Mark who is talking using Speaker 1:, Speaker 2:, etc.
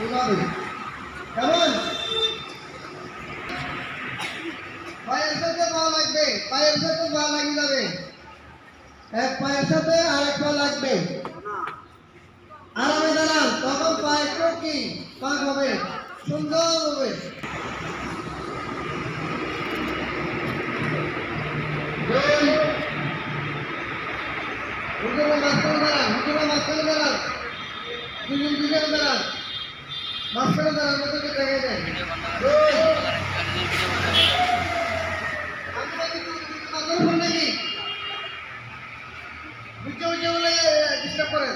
Speaker 1: এভাবে কেমন পায়ের সাথে পা লাগবে, পায়ের সাথে পা লাগিয়ে যাবে, এক পায়ের সাথে আরেক পা লাগবে। আরামে দাঁড়ান, তখন পা একটু কি পাক হবে, সুন্দর হবে। হুজুরের মাঝখানে দাঁড়ান, হুজুরের মাঝখানে দাঁড়ান, দুজন দুজন দাঁড়ান, মাঝখানে দাঁড়ান, মধ্যে দেখে দেন। নাকি বুঝতে বুঝতে বলে ডিস্টার্ব করেন।